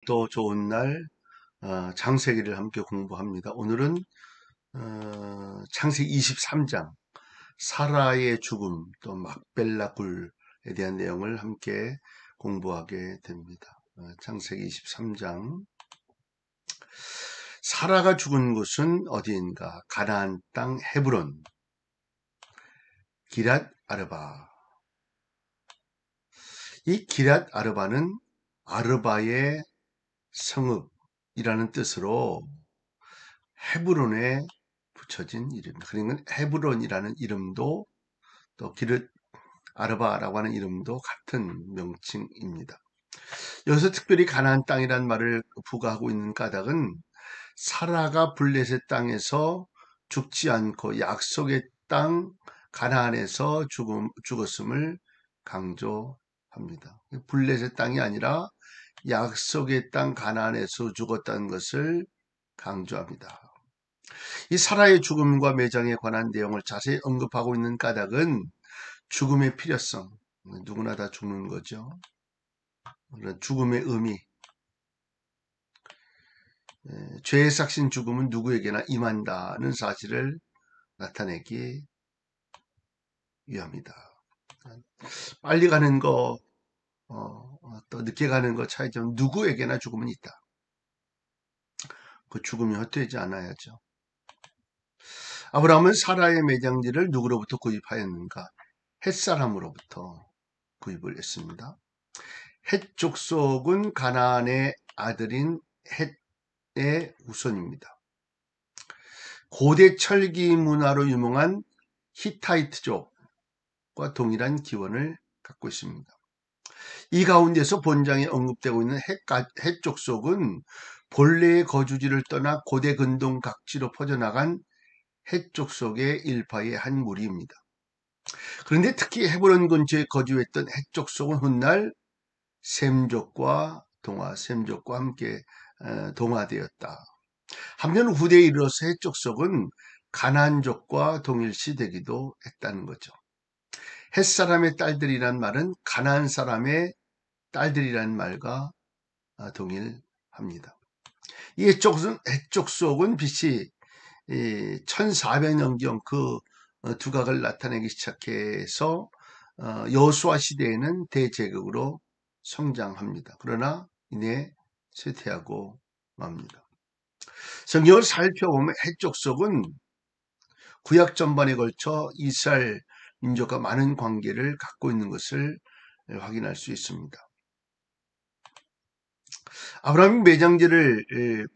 오늘부터 좋은 날 창세기를 함께 공부합니다. 오늘은 창세기 23장 사라의 죽음 또 막벨라 굴에 대한 내용을 함께 공부하게 됩니다. 창세기 23장 사라가 죽은 곳은 어디인가? 가나안 땅 헤브론 기랏 아르바. 이 기랏 아르바는 아르바의 성읍이라는 뜻으로 헤브론에 붙여진 이름입니다. 그러니까 헤브론이라는 이름도 또 기르 아르바라고 하는 이름도 같은 명칭입니다. 여기서 특별히 가나안 땅이라는 말을 부과하고 있는 까닭은 사라가 블레셋 땅에서 죽지 않고 약속의 땅 가나안에서 죽었음을 강조합니다. 블레셋 땅이 아니라 약속의 땅 가나안에서 죽었다는 것을 강조합니다. 이 사라의 죽음과 매장에 관한 내용을 자세히 언급하고 있는 까닭은 죽음의 필요성, 누구나 다 죽는 거죠. 죽음의 의미, 죄의 삭신 죽음은 누구에게나 임한다는 사실을 나타내기 위함이다. 빨리 가는 거, 또 늦게 가는 거 차이점, 누구에게나 죽음은 있다. 그 죽음이 헛되지 않아야죠. 아브라함은 사라의 매장지를 누구로부터 구입하였는가? 헷사람으로부터 구입을 했습니다. 헷 족속은 가나안의 아들인 헷의 후손입니다. 고대 철기 문화로 유명한 히타이트족과 동일한 기원을 갖고 있습니다. 이 가운데서 본장에 언급되고 있는 헷 족속은 본래의 거주지를 떠나 고대 근동 각지로 퍼져나간 헷 족속의 일파의 한 무리입니다. 그런데 특히 헤브론 근처에 거주했던 헷 족속은 훗날 셈족과 함께 동화되었다. 한편 후대에 이르러서 헷 족속은 가나안족과 동일시되기도 했다는 거죠. 헷 사람의 딸들이란 말은 가나안 사람의 딸들이란 말과 동일합니다. 이 헷 족속은 BC 1400년경 그 두각을 나타내기 시작해서 여호수아 시대에는 대제국으로 성장합니다. 그러나 이내 쇠퇴하고 맙니다. 성경을 살펴보면 헷 족속은 구약 전반에 걸쳐 이스라엘 민족과 많은 관계를 갖고 있는 것을 확인할 수 있습니다. 아브라함이 매장지를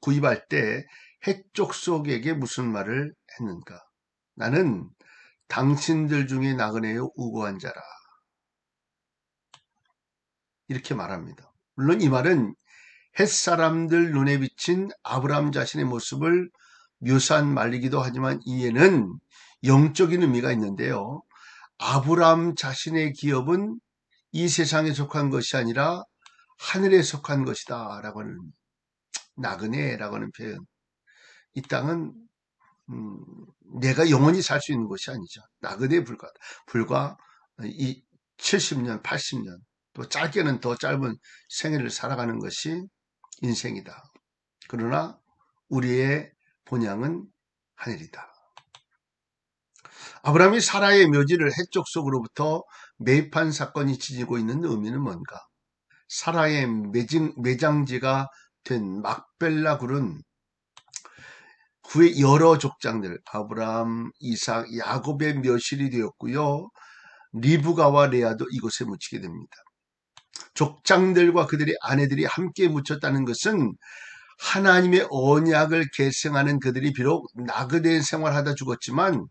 구입할 때 헷 족속에게 무슨 말을 했는가? 나는 당신들 중에 나그네요 우고한 자라. 이렇게 말합니다. 물론 이 말은 헷 사람들 눈에 비친 아브라함 자신의 모습을 묘사한 말이기도 하지만 이에는 영적인 의미가 있는데요. 아브라함 자신의 기업은 이 세상에 속한 것이 아니라 하늘에 속한 것이다 라고 하는 나그네라고 하는 표현. 이 땅은 내가 영원히 살 수 있는 것이 아니죠. 나그네에 불과 이 70년, 80년, 또 짧게는 더 짧은 생애를 살아가는 것이 인생이다. 그러나 우리의 본향은 하늘이다. 아브라함이 사라의 묘지를 헷 족속으로부터 매입한 사건이 지니고 있는 의미는 뭔가? 사라의 매장지가 된 막벨라 굴은 후에 여러 족장들, 아브라함, 이삭, 야곱의 묘실이 되었고요. 리브가와 레아도 이곳에 묻히게 됩니다. 족장들과 그들의 아내들이 함께 묻혔다는 것은 하나님의 언약을 계승하는 그들이 비록 나그네 생활하다 죽었지만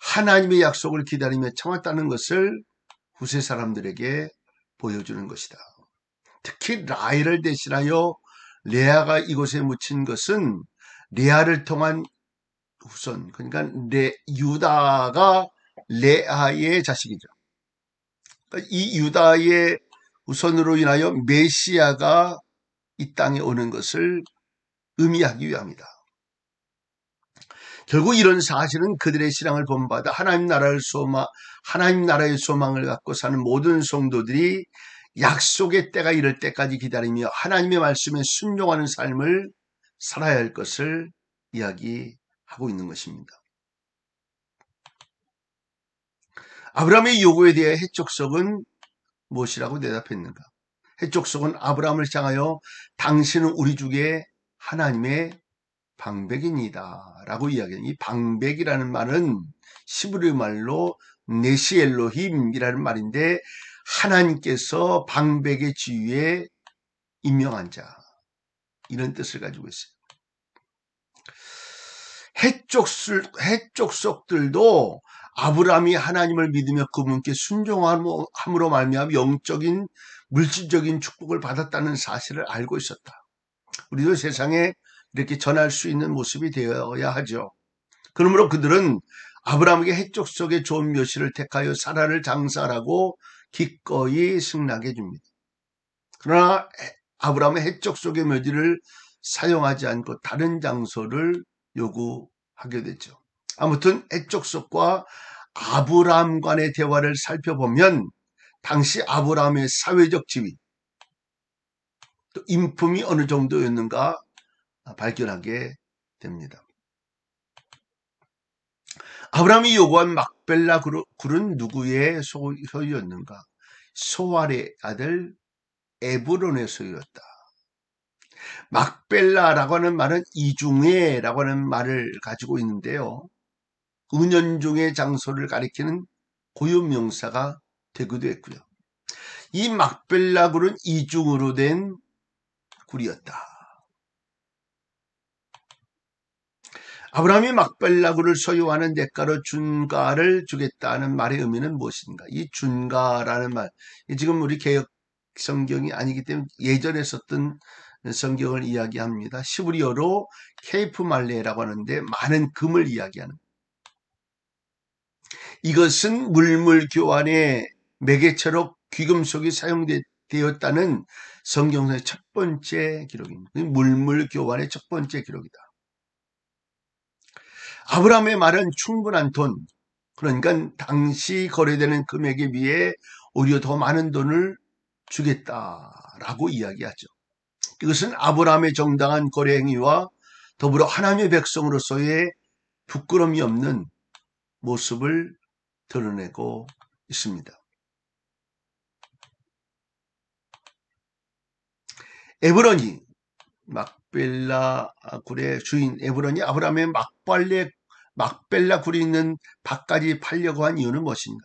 하나님의 약속을 기다리며 참았다는 것을 후세 사람들에게 보여주는 것이다. 특히 라헬을 대신하여 레아가 이곳에 묻힌 것은 레아를 통한 후손, 그러니까 유다가 레아의 자식이죠. 이 유다의 후손으로 인하여 메시아가 이 땅에 오는 것을 의미하기 위함이다. 결국 이런 사실은 그들의 신앙을 본받아 하나님 나라의 소망을 갖고 사는 모든 성도들이 약속의 때가 이를 때까지 기다리며 하나님의 말씀에 순종하는 삶을 살아야 할 것을 이야기하고 있는 것입니다. 아브라함의 요구에 대해 해족속은 무엇이라고 대답했는가? 해족속은 아브라함을 향하여 당신은 우리 중에 하나님의 방백이니다 라고 이야기해요. 이 방백이라는 말은 시브리 말로 네시엘로힘이라는 말인데 하나님께서 방백의 지위에 임명한 자, 이런 뜻을 가지고 있어요. 해족속들도 아브라함이 하나님을 믿으며 그분께 순종함으로 말미암아 영적인 물질적인 축복을 받았다는 사실을 알고 있었다. 우리도 세상에 이렇게 전할 수 있는 모습이 되어야 하죠. 그러므로 그들은 아브라함에게 해족속의 좋은 묘시를 택하여 사라를 장사하라고 기꺼이 승낙해 줍니다. 그러나 아브라함은 해족속의 묘지를 사용하지 않고 다른 장소를 요구하게 되죠. 아무튼 해족속과 아브라함 간의 대화를 살펴보면 당시 아브라함의 사회적 지위, 또 인품이 어느 정도였는가 발견하게 됩니다. 아브라함이 요구한 막벨라 굴은 누구의 소유였는가? 소알의 아들 에브론의 소유였다. 막벨라라고 하는 말은 이중에라고 하는 말을 가지고 있는데요. 은연중의 장소를 가리키는 고유명사가 되기도 했고요. 이 막벨라 굴은 이중으로 된 굴이었다. 아브라함이 막벨라 굴을 소유하는 대가로 준가를 주겠다는 말의 의미는 무엇인가? 이 준가라는 말, 지금 우리 개역 성경이 아니기 때문에 예전에 썼던 성경을 이야기합니다. 시브리어로 케이프 말레라고 하는데 많은 금을 이야기하는. 이것은 물물 교환의 매개체로 귀금속이 사용되었다는 성경의 첫 번째 기록입니다. 물물 교환의 첫 번째 기록이다. 아브라함의 말은 충분한 돈, 그러니까 당시 거래되는 금액에 비해 오히려 더 많은 돈을 주겠다라고 이야기하죠. 이것은 아브라함의 정당한 거래 행위와 더불어 하나님의 백성으로서의 부끄러움이 없는 모습을 드러내고 있습니다. 에브론이 막벨라 굴의 주인 에브론이 아브라함의 막벨라 굴이 있는 밭까지 팔려고 한 이유는 무엇인가?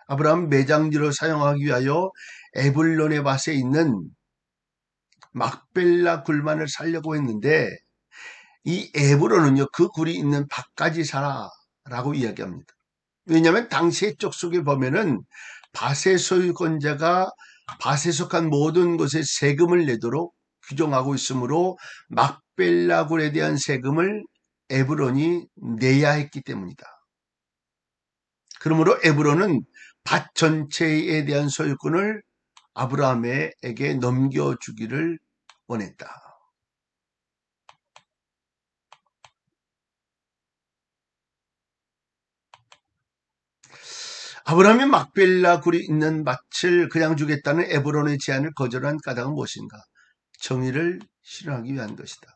아브라함 매장지로 사용하기 위하여 에블론의 밭에 있는 막벨라 굴만을 살려고 했는데 이 에브론은요 그 굴이 있는 밭까지 사라라고 이야기합니다. 왜냐하면 당시 해적 속에 보면은 밭의 소유권자가 밭에 속한 모든 것에 세금을 내도록 규정하고 있으므로 막벨라 굴에 대한 세금을 에브론이 내야 했기 때문이다. 그러므로 에브론은 밭 전체에 대한 소유권을 아브라함에게 넘겨주기를 원했다. 아브라함이 막벨라 굴이 있는 밭을 그냥 주겠다는 에브론의 제안을 거절한 까닭은 무엇인가? 정의를 실현하기 위한 것이다.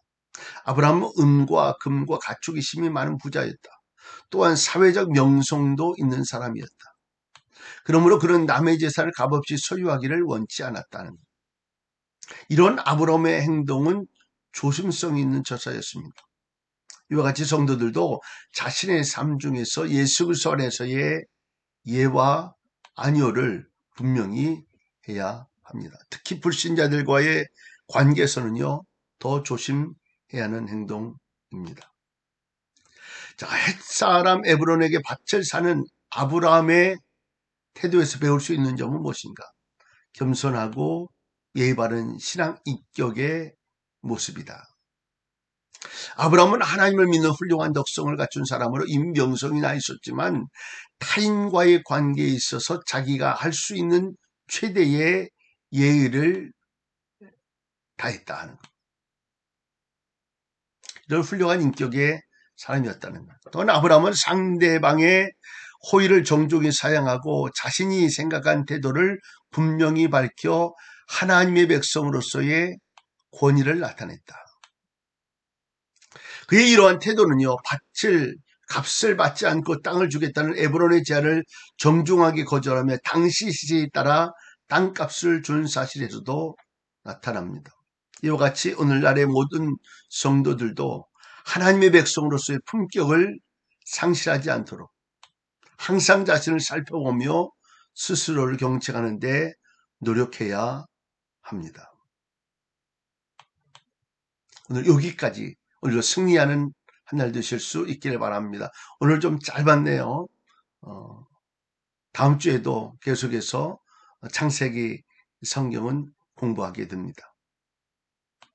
아브라함은 은과 금과 가축이 심히 많은 부자였다. 또한 사회적 명성도 있는 사람이었다. 그러므로 그런 남의 재산을 값없이 소유하기를 원치 않았다는 것. 이런 아브라함의 행동은 조심성이 있는 처사였습니다. 이와 같이 성도들도 자신의 삶 중에서 예수 그리스도 안에서의 예와 아니오를 분명히 해야 합니다. 특히 불신자들과의 관계에서는요, 더 조심해야 하는 행동입니다. 자, 햇사람 에브론에게 밭을 사는 아브라함의 태도에서 배울 수 있는 점은 무엇인가? 겸손하고 예의 바른 신앙 인격의 모습이다. 아브라함은 하나님을 믿는 훌륭한 덕성을 갖춘 사람으로 이미 명성이 나 있었지만 타인과의 관계에 있어서 자기가 할 수 있는 최대의 예의를 다했다 하는 것. 이런 훌륭한 인격의 사람이었다는 것. 또한 아브라함은 상대방의 호의를 정중히 사양하고 자신이 생각한 태도를 분명히 밝혀 하나님의 백성으로서의 권위를 나타냈다. 그의 이러한 태도는요, 값을 받지 않고 땅을 주겠다는 에브론의 제안을 정중하게 거절하며 당시 시제에 따라 땅값을 준 사실에서도 나타납니다. 이와 같이 오늘날의 모든 성도들도 하나님의 백성으로서의 품격을 상실하지 않도록 항상 자신을 살펴보며 스스로를 경책하는 데 노력해야 합니다. 오늘 여기까지 오늘도 승리하는 한 날 되실 수 있기를 바랍니다. 오늘 좀 짧았네요. 다음 주에도 계속해서 창세기 성경은 공부하게 됩니다.